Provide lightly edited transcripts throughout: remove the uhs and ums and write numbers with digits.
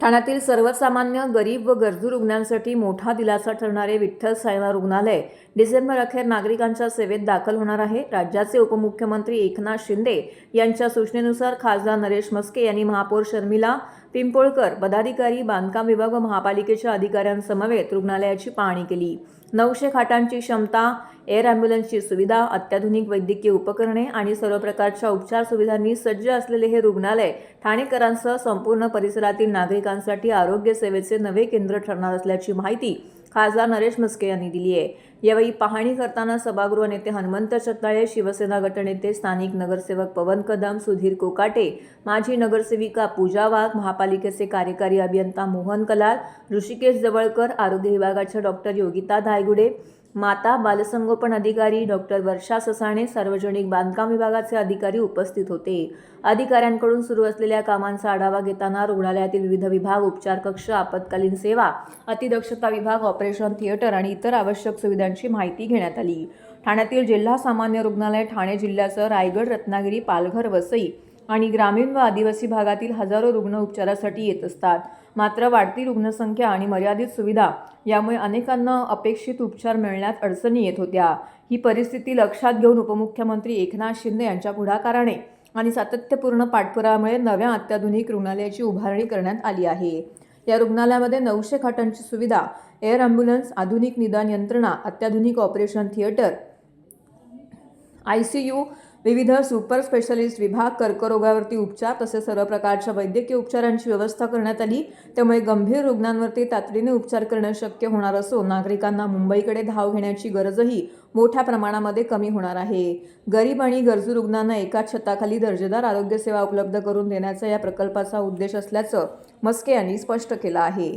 ठाण्यातील सर्वसामान्य गरीब व गरजू रुग्णांसाठी मोठा दिलासा ठरणारे विठ्ठल साईबाबा रुग्णालय डिसेंबर अखेर नागरिकांच्या सेवेत दाखल होणार आहे। राज्याचे उपमुख्यमंत्री एकनाथ शिंदे यांच्या सूचनेनुसार खासदार नरेश म्हस्के यांनी महापौर शर्मिला पिंपोळकर, पदाधिकारी, बांधकाम विभाग व महापालिकेच्या अधिकाऱ्यांसमवेत रुग्णालयाची पाहणी केली। 900 खाटांची क्षमता, एअर ॲम्ब्युलन्सची सुविधा, अत्याधुनिक वैद्यकीय उपकरणे आणि सर्व प्रकारच्या उपचार सुविधांनी सज्ज असलेले हे रुग्णालय ठाणेकरांसह संपूर्ण परिसरातील नागरिकांसाठी आरोग्य सेवेचे नवे केंद्र ठरणार असल्याची माहिती खासदार नरेश म्हस्के यांनी दिली आहे। यावेळी पाहणी करताना सभागृह नेते हनुमंत चत्ताळे, शिवसेना गटनेते स्थानिक नगरसेवक पवन कदम, सुधीर कोकाटे, माजी नगरसेविका पूजा वाघ, महापालिकेचे कार्यकारी अभियंता मोहन कलाल, ऋषिकेश जवळकर, आरोग्य विभागाच्या डॉक्टर योगिता धायगुडे, माता बालसंगोपन अधिकारी डॉक्टर वर्षा ससाणे, सार्वजनिक बांधकाम विभागाचे अधिकारी उपस्थित होते। अधिकाऱ्यांकडून सुरू असलेल्या कामांचा आढावा घेताना रुग्णालयातील विविध विभाग, उपचार कक्ष, आपत्कालीन सेवा, अतिदक्षता विभाग, ऑपरेशन थिएटर आणि इतर आवश्यक सुविधांची माहिती घेण्यात आली। ठाण्यातील जिल्हा सामान्य रुग्णालय ठाणे जिल्ह्यासह रायगड, रत्नागिरी, पालघर, वसई आणि ग्रामीण व आदिवासी भागातील हजारो रुग्ण उपचारासाठी येत असतात। मात्र वाढती रुग्णसंख्या आणि मर्यादित सुविधा यामुळे अनेकांना अपेक्षित उपचार मिळण्यात अडचणी येत होत्या। ही परिस्थिती लक्षात घेऊन उपमुख्यमंत्री एकनाथ शिंदे यांच्या पुढाकाराने आणि सातत्यपूर्ण पाठपुराव्यामुळे नव्या अत्याधुनिक रुग्णालयाची उभारणी करण्यात आली आहे। या रुग्णालयामध्ये 900 खाटांची सुविधा, एअर ॲम्ब्युलन्स, आधुनिक निदान यंत्रणा, अत्याधुनिक ऑपरेशन थिएटर, ICU, विविध सुपर स्पेशालिस्ट विभाग, कर्करोगावरती उपचार तसेच सर्व प्रकारच्या वैद्यकीय उपचारांची व्यवस्था करण्यात आली। त्यामुळे गंभीर रुग्णांवरती तातडीने उपचार करणे शक्य होणार असून नागरिकांना मुंबईकडे धाव घेण्याची गरजही मोठ्या प्रमाणामध्ये कमी होणार आहे। गरीब आणि गरजू रुग्णांना एकाच छताखाली दर्जेदार आरोग्य सेवा उपलब्ध करून देण्याचा या प्रकल्पाचा उद्देश असल्याचं म्हस्के यांनी स्पष्ट केलं आहे।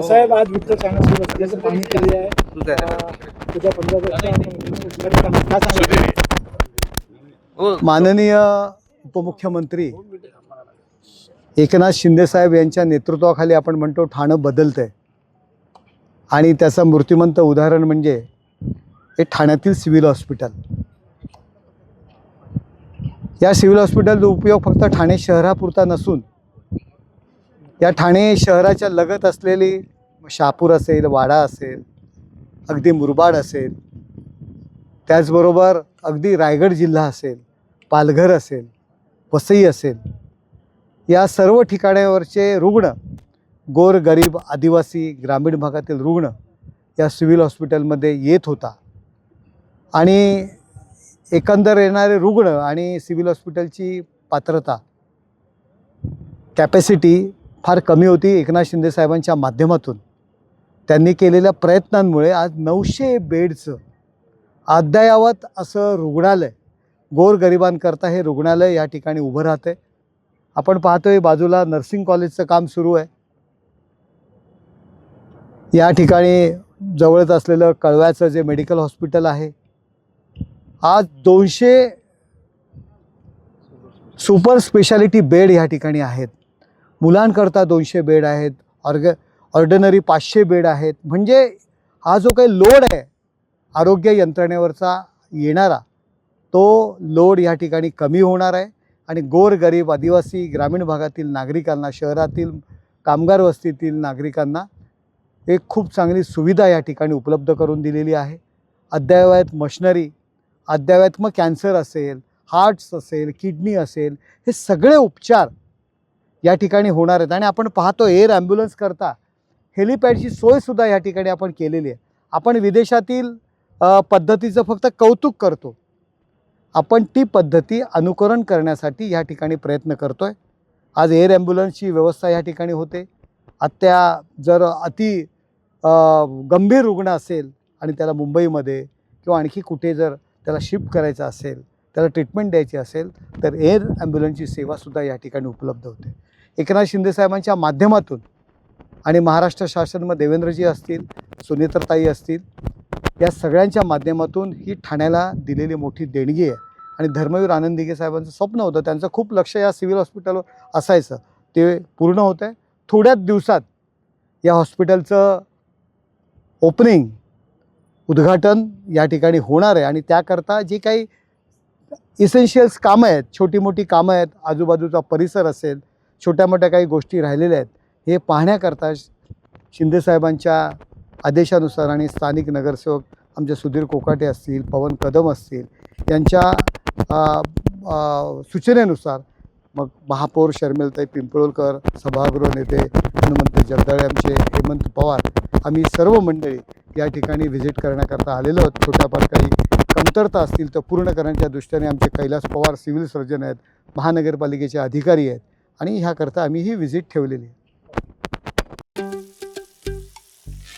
साहेब, आज विठ्ठल साईबाबा पाहणी केली आहे। माननीय उपमुख्यमंत्री एकनाथ शिंदे साहेब यांच्या नेतृत्वाखाली आपण म्हणतो ठाणं बदलतंय आणि त्याचं मूर्तिमंत उदाहरण म्हणजे हे ठाण्यातील सिव्हिल हॉस्पिटल। या सिव्हिल हॉस्पिटलचा उपयोग फक्त ठाणे शहरापुरता नसून या ठाणे शहराच्या लगत असलेली शहापूर असेल, वाडा असेल, अगदी मुरबाड असेल, त्याचबरोबर अगदी रायगड जिल्हा असेल, पालघर असेल, वसई असेल, या सर्व ठिकाणावरचे रुग्ण, गोरगरीब, आदिवासी, ग्रामीण भागातील रुग्ण या सिव्हिल हॉस्पिटलमध्ये येत होता आणि एकंदर येणारे रुग्ण आणि सिव्हिल हॉस्पिटलची पात्रता, कॅपॅसिटी फार कमी होती। एकनाथ शिंदे साहेबांच्या माध्यमातून त्यांनी केलेल्या प्रयत्नांमुळे आज 900 बेडचं अद्ययावत असं रुग्णालय, गोरगरिबांकरता हे रुग्णालय या ठिकाणी उभं राहते। आपण पाहतोय बाजूला नर्सिंग कॉलेजचं काम सुरू आहे। या ठिकाणी जवळच असलेलं कळव्याचं जे मेडिकल हॉस्पिटल आहे, आज 200 सुपर स्पेशालिटी बेड या ठिकाणी आहेत। मुलांकरता 200 बेड आहेत, ऑर्डिनरी 500 बेड आहेत। म्हणजे हा जो काही लोड आहे आरोग्य यंत्रणेवरचा येणारा, तो लोड या ठिकाणी कमी होणार आहे आणि गोरगरीब, आदिवासी, ग्रामीण भागातील नागरिकांना, शहरातील कामगार वस्तीतील नागरिकांना एक खूप चांगली सुविधा या ठिकाणी उपलब्ध करून दिलेली आहे। अद्ययावत मशिनरी, अद्ययावत मग कॅन्सर असेल, हार्ट्स असेल, किडनी असेल, हे सगळे उपचार या ठिकाणी होणार आहेत। आणि आपण पाहतो एअर ॲम्ब्युलन्स करता हेलिपॅडची सोयसुद्धा या ठिकाणी आपण केलेली आहे। आपण विदेशातील पद्धतीचं फक्त कौतुक करतो, आपण ती पद्धती अनुकरण करण्यासाठी या ठिकाणी प्रयत्न करतो आहे। आज एअर ॲम्ब्युलन्सची व्यवस्था या ठिकाणी होते। जर अति गंभीर रुग्ण असेल आणि त्याला मुंबईमध्ये किंवा आणखी कुठे जर त्याला शिफ्ट करायचं असेल, त्याला ट्रीटमेंट द्यायची असेल, तर एअर ॲम्ब्युलन्सची सेवासुद्धा या ठिकाणी उपलब्ध होते। एकनाथ शिंदे साहेबांच्या माध्यमातून आणि महाराष्ट्र शासनामध्ये देवेंद्रजी असतील, सुनेत्रताई असतील, या सगळ्यांच्या माध्यमातून ही ठाण्याला दिलेली मोठी देणगी आहे। आणि धर्मवीर आनंद दिघे साहेबांचं स्वप्न होतं, त्यांचं खूप लक्ष या सिव्हिल हॉस्पिटलवर असायचं, ते पूर्ण होतं आहे। थोड्याच दिवसात या हॉस्पिटलचं ओपनिंग, उद्घाटन या ठिकाणी होणार आहे आणि त्याकरता जे काही इसेन्शियल्स कामं आहेत, छोटी मोठी कामं आहेत, आजूबाजूचा परिसर असेल, छोट्या मोठ्या काही गोष्टी राहिलेल्या आहेत हे पाहण्याकरता शिंदेसाहेबांच्या आदेशानुसार आणि स्थानिक नगरसेवक आमचे सुधीर कोकाटे असतील, पवन कदम असतील यांच्या सूचनेनुसार मग महापौर शर्मिलताई पिंपळकर, सभागृह नेते हनुमंत जगदाळे, आमचे हेमंत पवार, आम्ही सर्व मंडळी या ठिकाणी व्हिजिट करण्याकरता आलेलो आहोत. छोट्याफार काही कमतरता असतील तर पूर्ण करण्याच्या दृष्टीने आमचे कैलास पवार सिव्हिल सर्जन आहेत, महानगरपालिकेचे अधिकारी आहेत आणि ह्याकरता आम्ही ही व्हिजिट ठेवलेली आहे.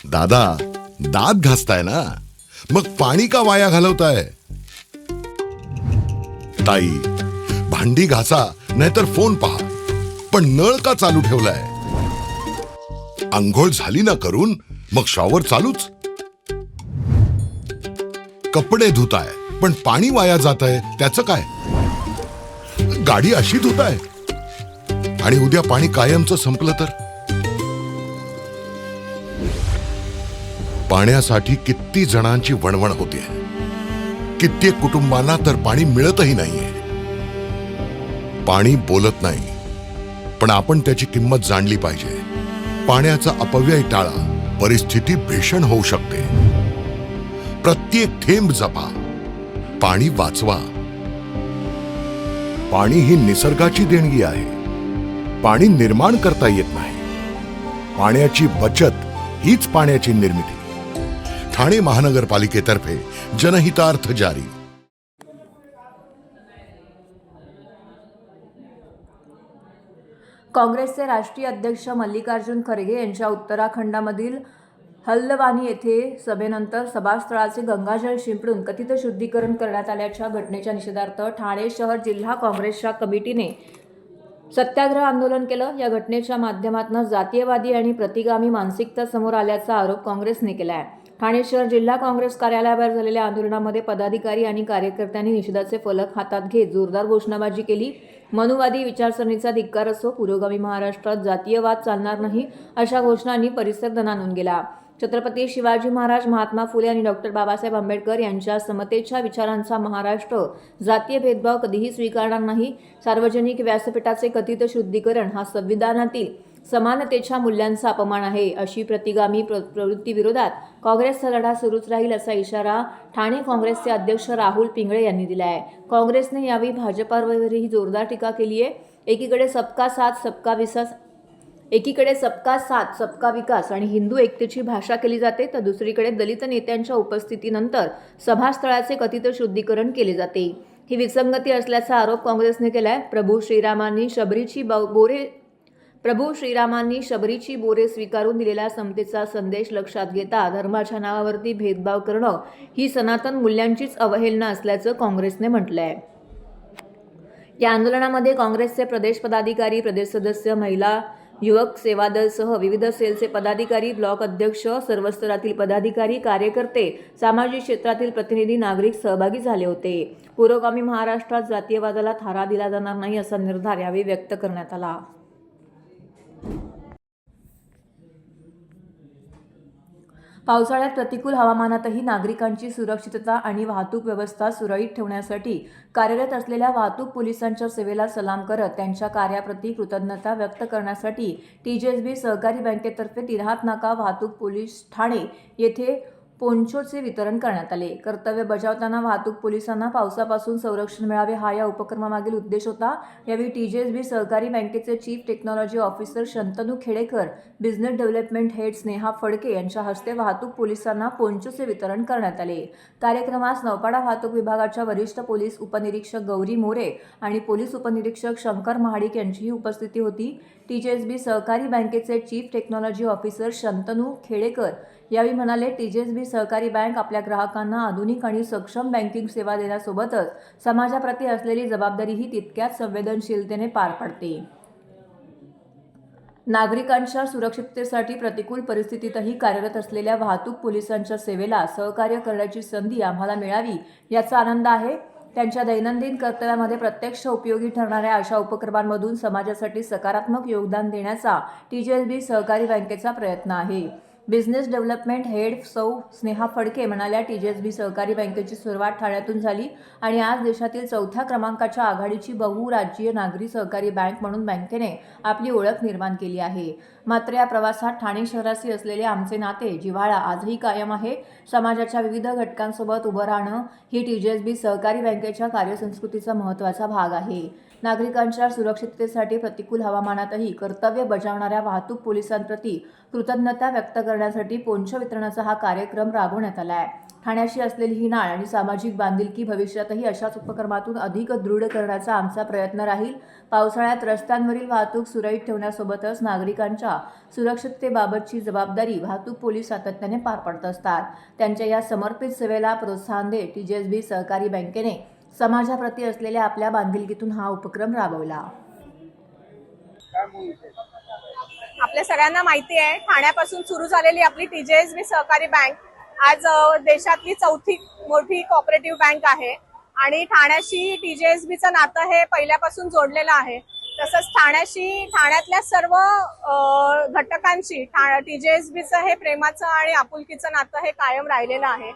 दादा, दात घासताय ना, मग पाणी का वाया घालवताय? ताई, भांडी घासा नाहीतर फोन पहा, पण नळ का चालू ठेवलाय? अंघोळ झाली ना करून, मग शॉवर चालूच. कपडे धुताय पण पाणी वाया जातंय, त्याचं काय? गाडी अशी धुताय आणि उद्या पाणी कायमचं संपलं तर? पाण्यासाठी किती जणांची वणवण होते, कित्येक कुटुंबांना तर पाणी मिळतही नाहीये. पाणी बोलत नाही, पण आपण त्याची किंमत जाणली पाहिजे. पाण्याचा अपव्यय टाळा, परिस्थिती भीषण होऊ शकते. प्रत्येक थेंब जपा, पाणी वाचवा. पाणी ही निसर्गाची देणगी आहे. पाणी निर्माण करता येत नाही. पाण्याची बचत हीच पाण्याची निर्मिती. ठाणे महानगरपालिकेतर्फे जनहितार्थ जारी. काँग्रेसचे राष्ट्रीय अध्यक्ष मल्लिकार्जुन खरगे यांच्या उत्तराखंडामधील हल्द्वानी येथे सभेनंतर सभास्थळाचे गंगाजळ शिंपडून कथित शुद्धीकरण करण्यात आल्याच्या घटनेच्या निषेधार्थ ठाणे शहर जिल्हा काँग्रेसच्या कमिटीने सत्याग्रह आंदोलन केलं. या घटनेच्या माध्यमातून जातीयवादी आणि प्रतिगामी मानसिकता समोर आल्याचा आरोप काँग्रेसने केला आहे. ठाणे शहर जिल्हा काँग्रेस कार्यालयाबाहेर झालेल्या आंदोलनामध्ये पदाधिकारी आणि कार्यकर्त्यांनी निषेधाचे फलक हातात घेत जोरदार घोषणाबाजी केली. मनुवादी विचारसरणीचा धिक्कार असो, पुरोगामी महाराष्ट्रात जातीयवाद चालणार नाही, अशा घोषणांनी परिसर दणाणून गेला. छत्रपती शिवाजी महाराज, महात्मा फुले आणि डॉक्टर बाबासाहेब आंबेडकर यांच्या समतेच्या विचारांचा महाराष्ट्र जातीय भेदभाव कधीही स्वीकारणार नाही. सार्वजनिक व्यासपीठाचे कथित शुद्धीकरण हा संविधानातील समानतेच्या मूल्यांचा अपमान आहे. अशी प्रतिगामी प्रवृत्तीविरोधात काँग्रेसचा लढा सुरूच राहील, असा इशारा ठाणे काँग्रेसचे अध्यक्ष राहुल पिंगळे यांनी दिला आहे. काँग्रेसने यावेळी भाजपावरही जोरदार टीका केली आहे. एकीकडे सबका साथ सबका विकास आणि हिंदू एकतेची भाषा केली जाते, तर दुसरीकडे दलित नेत्यांच्या उपस्थितीनंतर सभास्थळाचे कथित शुद्धीकरण केले जाते. ही विसंगती असल्याचा आरोप काँग्रेसने केलाय. प्रभू श्रीरामांनी शबरीची बोरे स्वीकारून दिलेला समतेचा संदेश लक्षात घेता धर्माच्या नावावरती भेदभाव करणं ही सनातन मूल्यांचीच अवहेलना असल्याचं काँग्रेसने म्हटलं आहे. या आंदोलनामध्ये काँग्रेसचे प्रदेश पदाधिकारी, प्रदेश सदस्य, महिला युवक सेवा दलसह विविध सेलचे पदाधिकारी, ब्लॉक अध्यक्ष, सर्व स्तरातील पदाधिकारी, कार्यकर्ते, सामाजिक क्षेत्रातील प्रतिनिधी, नागरिक सहभागी झाले होते. पुरोगामी महाराष्ट्रात जातीयवादाला थारा दिला जाणार नाही, असा निर्धार यावेळी व्यक्त करण्यात आला. पावसाळ्यात प्रतिकूल हवामानातही नागरिकांची सुरक्षितता आणि वाहतूक व्यवस्था सुरळीत ठेवण्यासाठी कार्यरत असलेल्या वाहतूक पोलिसांच्या सेवेला सलाम करत त्यांच्या कार्याप्रती कृतज्ञता व्यक्त करण्यासाठी TJSB सहकारी बँकेतर्फे तिऱ्हात नाका वाहतूक पोलीस ठाणे येथे पोंचोचे वितरण करण्यात आले. कर्तव्य बजावताना वाहतूक पोलिसांना पावसापासून संरक्षण मिळावे, हा या उपक्रमामागील उद्देश होता. यावेळी TJSB सहकारी बँकेचे chief technology officer Shantanu Khedekar, business development head Sneha Phadke यांच्या हस्ते वाहतूक पोलिसांना पोंचोचे वितरण करण्यात आले. कार्यक्रमास नौपाडा वाहतूक विभागाच्या वरिष्ठ पोलीस उपनिरीक्षक गौरी मोरे आणि पोलीस उपनिरीक्षक शंकर महाडिक यांचीही उपस्थिती होती. TJSB सहकारी बँकेचे chief technology officer Shantanu Khedekar यावेळी म्हणाले, TJSB सहकारी बँक आपल्या ग्राहकांना आधुनिक आणि सक्षम बँकिंग सेवा देण्यासोबतच समाजाप्रती असलेली जबाबदारीही तितक्याच संवेदनशीलतेने पार पाडते. नागरिकांच्या सुरक्षिततेसाठी प्रतिकूल परिस्थितीतही कार्यरत असलेल्या वाहतूक पोलिसांच्या सेवेला सहकार्य करण्याची संधी आम्हाला मिळावी याचा आनंद आहे. त्यांच्या दैनंदिन कर्तव्यामध्ये प्रत्यक्ष उपयोगी ठरणाऱ्या अशा उपक्रमांमधून समाजासाठी सकारात्मक योगदान देण्याचा TJSB सहकारी बँकेचा प्रयत्न आहे. बिझनेस डेव्हलपमेंट हेड सौ स्नेहा फडके म्हणाल्या, TJSB सहकारी बँकेची सुरुवात ठाण्यातून झाली आणि आज देशातील 4थ्या क्रमांकाच्या आघाडीची बहुराज्यीय नागरी सहकारी बँक म्हणून बँकेने आपली ओळख निर्माण केली आहे. मात्र या प्रवासात ठाणे शहराशी असलेले आमचे नाते, जिव्हाळा आजही कायम आहे. समाजाच्या विविध घटकांसोबत उभं राहणं ही TJSB सहकारी बँकेच्या कार्यसंस्कृतीचा महत्त्वाचा भाग आहे. नागरिकांच्या सुरक्षिततेसाठी प्रतिकूल हवामानातही कर्तव्य बजावणाऱ्या वाहतूक पोलिसांप्रती कृतज्ञता व्यक्त करण्यासाठी पोंच वितरणाचा हा कार्यक्रम राबवण्यात आला आहे. ठाण्याशी असलेली ही नाळ आणि सामाजिक बांधिलकी भविष्यातही अशाच उपक्रमातून अधिक दृढ करण्याचा आमचा प्रयत्न राहील. पावसाळ्यात रस्त्यांवरील वाहतूक सुरळीत ठेवण्यासोबतच नागरिकांच्या सुरक्षिततेबाबतची जबाबदारी वाहतूक पोलीस सातत्याने पार पाडत असतात. त्यांच्या या समर्पित सेवेला प्रोत्साहन देत TJSB सहकारी बँकेने समाजाप्रती असलेल्या आपल्या बांधिलकीतून हा उपक्रम राबवला. आपल्या सगळ्यांना माहिती आहे, ठाण्यापासून सुरू झालेली आपली TJSB सहकारी बँक आज देशातली 4थी मोठी कोऑपरेटिव्ह बँक आहे आणि ठाण्याशी TJSBचं नातं हे पहिल्यापासून जोडलेलं आहे. तसंच ठाण्यातल्या सर्व घटकांशी TJSBचं हे प्रेमाचं आणि आपुलकीचं नातं हे कायम राहिलेलं आहे.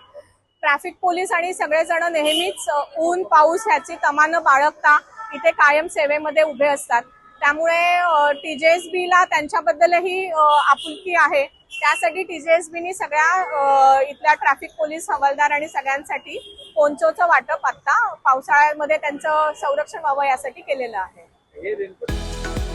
ट्रॅफिक पोलीस आणि सगळेजण नेहमीच ऊन पाऊस ह्याची तमा न बाळगता इथे कायम सेवेमध्ये उभे असतात. त्यामुळे TJSBला त्यांच्याबद्दलही आपुलकी आहे. त्यासाठी TJSBनी सगळ्या इथल्या ट्रॅफिक पोलीस हवालदार आणि सगळ्यांसाठी पोंचोचं वाटप आता पावसाळ्यामध्ये त्यांचं संरक्षण व्हावं यासाठी केलेलं आहे.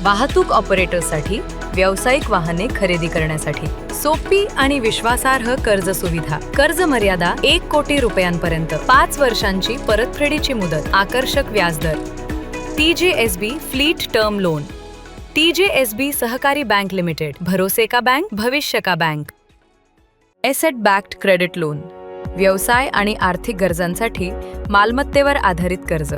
वाहतूक ऑपरेटरसाठी व्यावसायिक वाहने खरेदी करण्यासाठी सोपी आणि विश्वासार्ह कर्ज सुविधा. कर्ज मर्यादा 1 कोटी रुपयांपर्यंत, 5 वर्षांची परतफेडीची मुदत, आकर्षक व्याजदर. TJSB fleet term loan. TJSB सहकारी बैंक लिमिटेड, भरोसे का बैंक, भविष्य का bank. Asset backed credit loan. व्यवसाय आणि आर्थिक गरजांसाठी मालमत्तेवर आधारित कर्ज.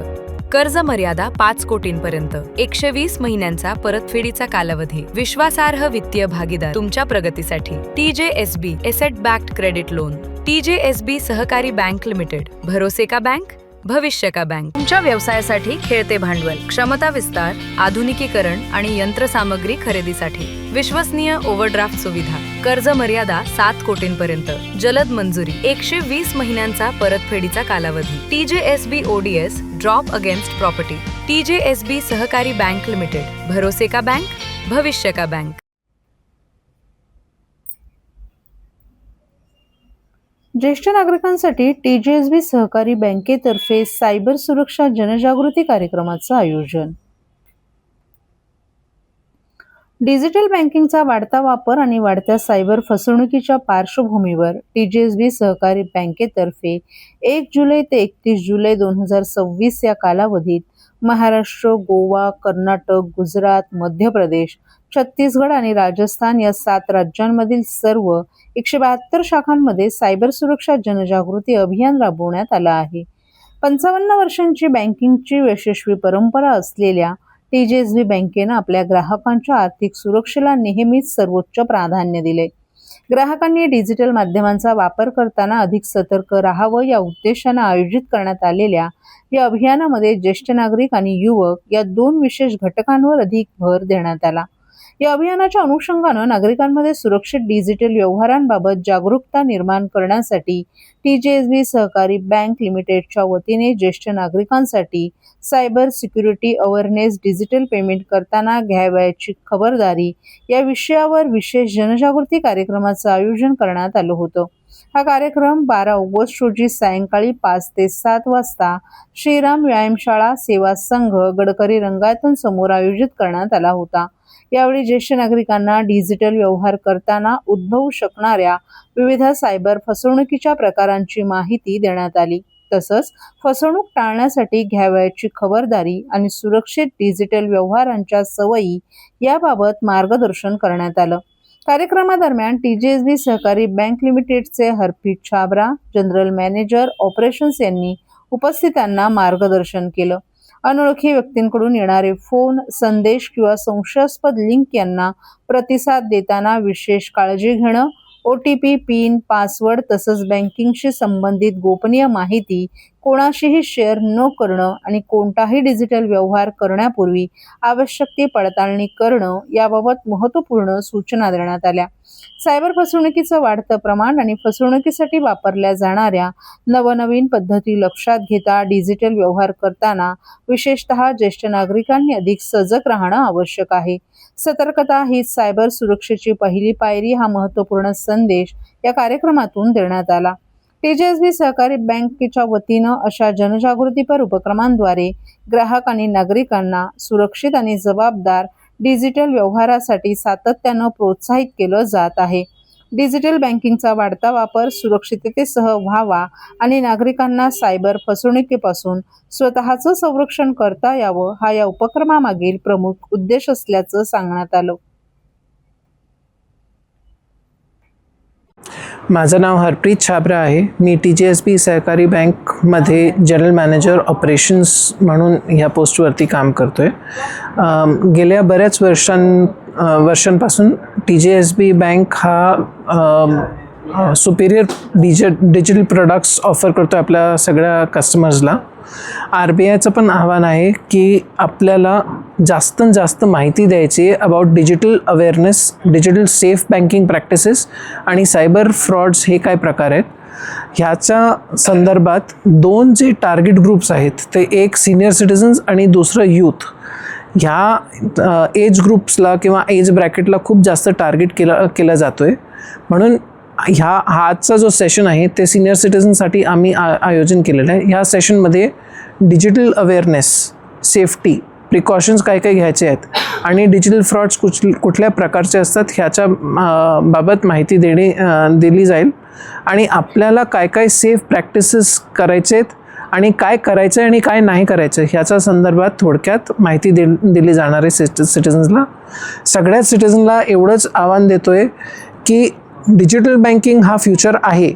कर्ज मर्यादा 5 कोटींपर्यंत, 120 महिन्यांचा परतफेडीचा कालावधी. विश्वासार्ह वित्तीय भागीदार तुमच्या प्रगतीसाठी. TJSB asset backed credit loan. TJSB सहकारी बैंक लिमिटेड, भरोसे का बैंक, भविष्य का बैंक. तुमच्या व्यवसायासाठी खेळते भांडवल, क्षमता विस्तार, आधुनिकीकरण आणि यंत्रसामग्री खरेदीसाठी विश्वसनीय ओव्हरड्राफ्ट सुविधा. कर्ज मर्यादा 7 कोटींपर्यंत, जलद मंजुरी, 120 महिन्यांचा परतफेडीचा कालावधी. TJSB ODS drop against property. TJSB सहकारी बैंक लिमिटेड, भरोसे का बैंक, भविष्य का बैंक. ज्येष्ठ नागरिकांसाठी TJSB सहकारी बँकेतर्फे सायबर सुरक्षा जनजागृती कार्यक्रमाचं आयोजन. डिजिटल बँकिंगचा वाढता वापर आणि वाढत्या सायबर फसवणुकीच्या पार्श्वभूमीवर TJSB सहकारी बँकेतर्फे 1 जुलै ते 31 जुलै 2026 या कालावधीत महाराष्ट्र, गोवा, कर्नाटक, गुजरात, मध्य प्रदेश, छत्तीसगड आणि राजस्थान या 7 राज्यांमधील सर्व 172 शाखांमध्ये सायबर सुरक्षा जनजागृती अभियान राबवण्यात आलं आहे. 55 वर्षांची बँकिंगची यशस्वी परंपरा असलेल्या TJSB बँकेनं आपल्या ग्राहकांच्या आर्थिक सुरक्षेला नेहमीच सर्वोच्च प्राधान्य दिले. ग्राहकांनी डिजिटल माध्यमांचा वापर करताना अधिक सतर्क राहावं या उद्देशानं आयोजित करण्यात आलेल्या या अभियानामध्ये ज्येष्ठ नागरिक आणि युवक या 2 विशेष घटकांवर अधिक भर देण्यात आला. या अभियानाच्या अनुषंगानं नागरिकांमध्ये सुरक्षित डिजिटल व्यवहारांबाबत जागरूकता निर्माण करण्यासाठी TJSB सहकारी बँक लिमिटेडच्या वतीने ज्येष्ठ नागरिकांसाठी cyber security awareness, digital payment करताना घ्यावयाची खबरदारी या विषयावर विशेष जनजागृती कार्यक्रमाचं आयोजन करण्यात आलं होतं. हा कार्यक्रम 12 ऑगस्ट रोजी सायंकाळी 5 ते 7 वाजता श्रीराम व्यायामशाळा सेवा संघ, गडकरी रंगायतन समोर आयोजित करण्यात आला होता. यावेळी ज्येष्ठ नागरिकांना डिजिटल व्यवहार करताना उद्भवू शकणाऱ्या विविध सायबर फसवणुकीच्या प्रकारांची माहिती देण्यात आली. तसंच फसवणूक टाळण्यासाठी घ्यावयाची खबरदारी आणि सुरक्षित डिजिटल व्यवहारांच्या सवयी याबाबत मार्गदर्शन करण्यात आलं. कार्यक्रमादरम्यान TJSB सहकारी बँक लिमिटेडचे Harpreet Chhabra, general manager operations यांनी उपस्थितांना मार्गदर्शन केलं. अनोळखी व्यक्तींकडून येणारे फोन, संदेश किंवा संशयास्पद लिंक यांना प्रतिसाद देताना विशेष काळजी घेणं, OTP, पिन, पासवर्ड तसंच बँकिंगशी संबंधित गोपनीय माहिती कोणाशीही शेअर न करणं आणि कोणताही डिजिटल व्यवहार करण्यापूर्वी आवश्यक ती पडताळणी करणं याबाबत महत्त्वपूर्ण सूचना देण्यात आल्या. सायबर फसवणुकीचं वाढतं प्रमाण आणि फसवणुकीसाठी वापरल्या जाणाऱ्या नवनवीन पद्धती लक्षात घेता डिजिटल व्यवहार करताना विशेषतः ज्येष्ठ नागरिकांनी अधिक सजग राहणं आवश्यक आहे. सतर्कता हीच सायबर सुरक्षेची पहिली पायरी हा महत्त्वपूर्ण संदेश या कार्यक्रमातून देण्यात आला. TJSB सहकारी बँकेच्या वतीनं अशा जनजागृतीपर उपक्रमांद्वारे ग्राहक आणि नागरिकांना सुरक्षित आणि जबाबदार डिजिटल व्यवहारासाठी सातत्यानं प्रोत्साहित केलं जात आहे. डिजिटल बँकिंगचा वाढता वापर सुरक्षिततेसह व्हावा आणि नागरिकांना सायबर फसवणुकीपासून स्वतःचं संरक्षण करता यावं हा या उपक्रमामागील प्रमुख उद्देश असल्याचं सांगण्यात आलं. माझं नाव हरप्रीत छाबरा आहे. मी TJSB सहकारी बँकमध्ये जनरल मॅनेजर ऑपरेशन्स म्हणून ह्या पोस्टवरती काम करतो आहे. गेल्या बऱ्याच वर्षांपासून TJSB बँक हा सुपिरियर डिजिटल प्रोडक्ट्स ऑफर करतो आपल्या सगळ्या कस्टमर्सला. RBIचं पण आव्हान आहे की आपल्याला जास्तीत जास्त माहिती द्यायची about digital awareness, digital safe banking practices आणि सायबर फ्रॉड्स हे काय प्रकार आहेत. ह्याच्या संदर्भात दोन जे टार्गेट ग्रुप्स आहेत ते एक सिनियर सिटिझन्स आणि दुसरं यूथ. ह्या एज ग्रुप्सला किंवा एज ब्रॅकेटला खूप जास्त टार्गेट केला जातो आहे. म्हणून आजचा जो सेशन आहे ते सिनियर सिटिझनसाठी आम्ही आयोजन केलेलं आहे. ह्या सेशनमध्ये डिजिटल अवेअरनेस, सेफ्टी, प्रिकॉशन्स काय काय घ्यायचे आहेत आणि डिजिटल फ्रॉड्स कुठल्या प्रकारचे असतात ह्याच्या बाबत माहिती दिली जाईल आणि आपल्याला काय काय सेफ प्रॅक्टिसेस करायचे आहेत आणि काय करायचं आहे आणि काय नाही करायचं ह्याच्या संदर्भात थोडक्यात माहिती दिली जाणार आहे सिटिझन्सला. सगळ्याच सिटिझनला एवढंच आव्हान देतो आहे की डिजिटल बँकिंग हा फ्युचर आहे,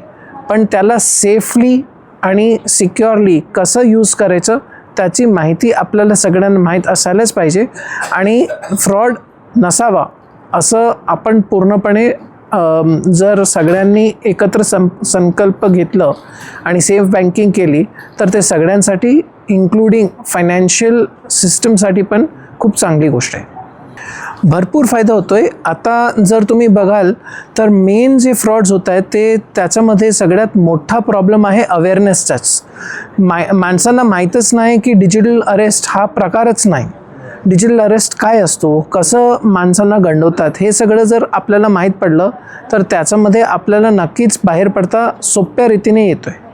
पण त्याला सेफली आणि सिक्युअरली कसं यूज करायचं त्याची माहिती आपल्याला सगळ्यांना माहीत असायलाच पाहिजे आणि फ्रॉड नसावा असं आपण पूर्णपणे जर सगळ्यांनी एकत्र संकल्प घेतलं आणि सेफ बँकिंग केली तर ते सगळ्यांसाठी इन्क्लुडिंग फायनान्शियल सिस्टमसाठी पण खूप चांगली गोष्ट आहे. भरपूर फायदा होतो आहे. आता जर तुम्ही बघाल तर मेन जे फ्रॉड्स होत आहेत त्याच्यामध्ये सगळ्यात मोठा प्रॉब्लेम आहे अवेअरनेसचाच. माणसांना माहीतच नाही की डिजिटल अरेस्ट हा प्रकारच नाही. डिजिटल अरेस्ट काय असतो, कसं माणसांना गंडवतात, हे सगळं जर आपल्याला माहीत पडलं तर त्याच्यामध्ये आपल्याला नक्कीच बाहेर पडता सोप्या रीतीने येतो आहे.